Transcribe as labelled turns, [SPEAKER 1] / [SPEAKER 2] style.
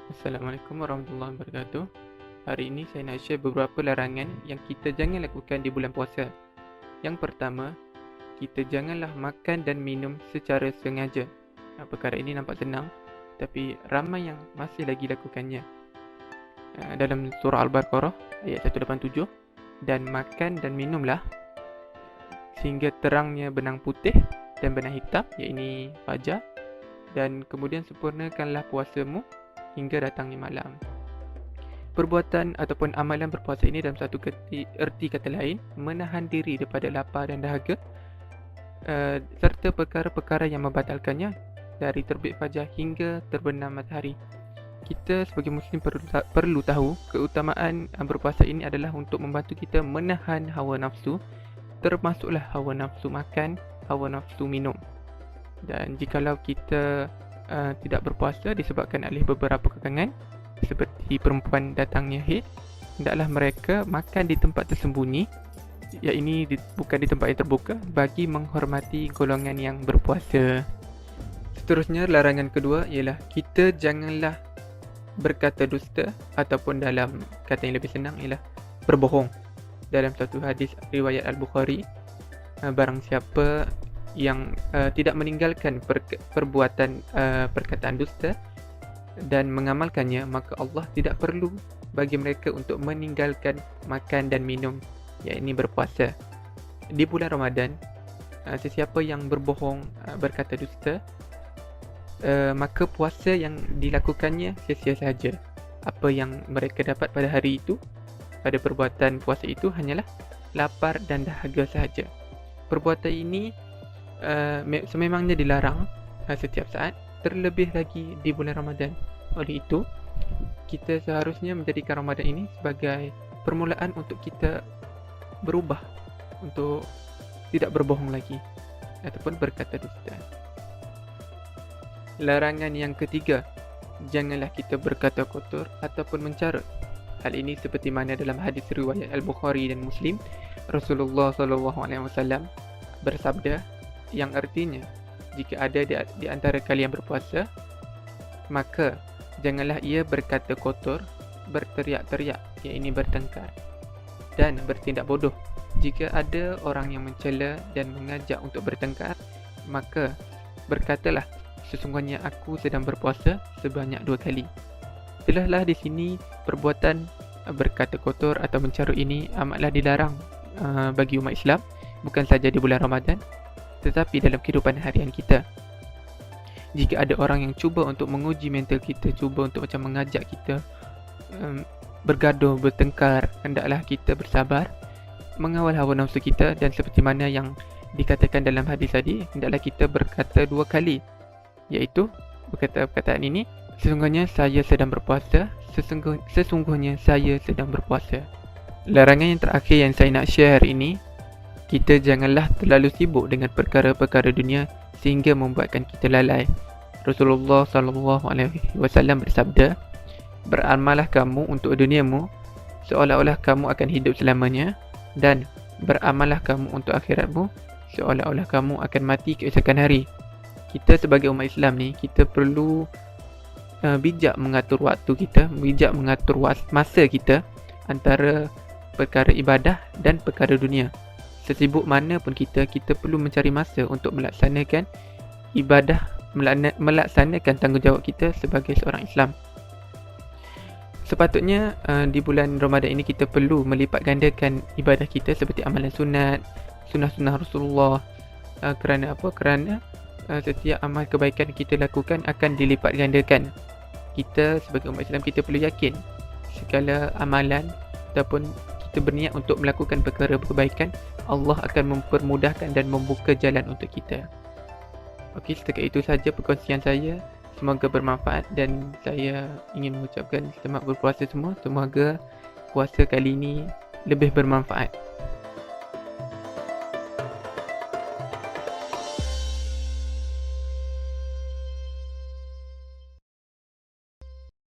[SPEAKER 1] Assalamualaikum warahmatullahi wabarakatuh. Hari ini saya nak share beberapa larangan yang kita jangan lakukan di bulan puasa. Yang pertama, kita janganlah makan dan minum secara sengaja. Perkara ini nampak senang, tapi ramai yang masih lagi lakukannya. Dalam surah Al-Baqarah ayat 187, dan makan dan minumlah sehingga terangnya benang putih dan benang hitam, iaitu fajar, dan kemudian sempurnakanlah puasamu hingga datangnya malam. Perbuatan ataupun amalan berpuasa ini dalam satu erti kata lain menahan diri daripada lapar dan dahaga, serta perkara-perkara yang membatalkannya dari terbit fajar hingga terbenam matahari. Kita sebagai Muslim perlu tahu keutamaan berpuasa ini adalah untuk membantu kita menahan hawa nafsu, termasuklah hawa nafsu makan, hawa nafsu minum. Dan jikalau kita tidak berpuasa disebabkan oleh beberapa kekangan, seperti perempuan datangnya haid, hendaklah mereka makan di tempat tersembunyi, iaitu bukan di tempat yang terbuka, bagi menghormati golongan yang berpuasa. Seterusnya, larangan kedua ialah kita janganlah berkata dusta, ataupun dalam kata yang lebih senang ialah berbohong. Dalam satu hadis riwayat Al-Bukhari, barang siapa yang tidak meninggalkan perbuatan perkataan dusta dan mengamalkannya, maka Allah tidak perlu bagi mereka untuk meninggalkan makan dan minum, iaitu berpuasa. Di bulan Ramadan, sesiapa yang berbohong, berkata dusta, maka puasa yang dilakukannya sia-sia sahaja. Apa yang mereka dapat pada hari itu, pada perbuatan puasa itu, hanyalah lapar dan dahaga sahaja. Perbuatan ini sememangnya dilarang setiap saat, terlebih lagi di bulan Ramadan. Oleh itu, kita seharusnya menjadikan Ramadan ini sebagai permulaan untuk kita berubah, untuk tidak berbohong lagi ataupun berkata dusta. Larangan yang ketiga, janganlah kita berkata kotor ataupun mencarut. Hal ini seperti mana dalam hadis riwayat Al-Bukhari dan Muslim, Rasulullah SAW bersabda, yang artinya, jika ada di antara kalian berpuasa, maka janganlah ia berkata kotor, berteriak-teriak, iaitu bertengkar, dan bertindak bodoh. Jika ada orang yang mencela dan mengajak untuk bertengkar, maka berkatalah, sesungguhnya aku sedang berpuasa sebanyak 2 kali. Jelaslah di sini perbuatan berkata kotor atau mencarut ini amatlah dilarang bagi umat Islam, bukan saja di bulan Ramadan, tetapi dalam kehidupan harian kita. Jika ada orang yang cuba untuk menguji mental kita, cuba untuk macam mengajak kita bergaduh, bertengkar, hendaklah kita bersabar, mengawal hawa nafsu kita, dan seperti mana yang dikatakan dalam hadis tadi, hendaklah kita berkata 2 kali, iaitu berkata perkataan ini, sesungguhnya saya sedang berpuasa, sesungguhnya saya sedang berpuasa. Larangan yang terakhir yang saya nak share hari ini, kita janganlah terlalu sibuk dengan perkara-perkara dunia sehingga membuatkan kita lalai. Rasulullah SAW bersabda, beramallah kamu untuk duniamu seolah-olah kamu akan hidup selamanya, dan beramallah kamu untuk akhiratmu seolah-olah kamu akan mati keesokan hari. Kita sebagai umat Islam ni, kita perlu bijak mengatur waktu kita, bijak mengatur masa kita antara perkara ibadah dan perkara dunia. Sesibuk mana pun kita perlu mencari masa untuk melaksanakan ibadah, melaksanakan tanggungjawab kita sebagai seorang Islam. Sepatutnya di bulan Ramadan ini kita perlu melipat gandakan ibadah kita seperti amalan sunat, sunnah-sunnah Rasulullah. Kerana apa? Kerana setiap amal kebaikan kita lakukan akan dilipat gandakan. Kita sebagai umat Islam, kita perlu yakin segala amalan ataupun kita berniat untuk melakukan perkara kebaikan, Allah akan mempermudahkan dan membuka jalan untuk kita. Okey, setakat itu saja perkongsian saya. Semoga bermanfaat, dan saya ingin mengucapkan selamat berpuasa semua. Semoga puasa kali ini lebih bermanfaat.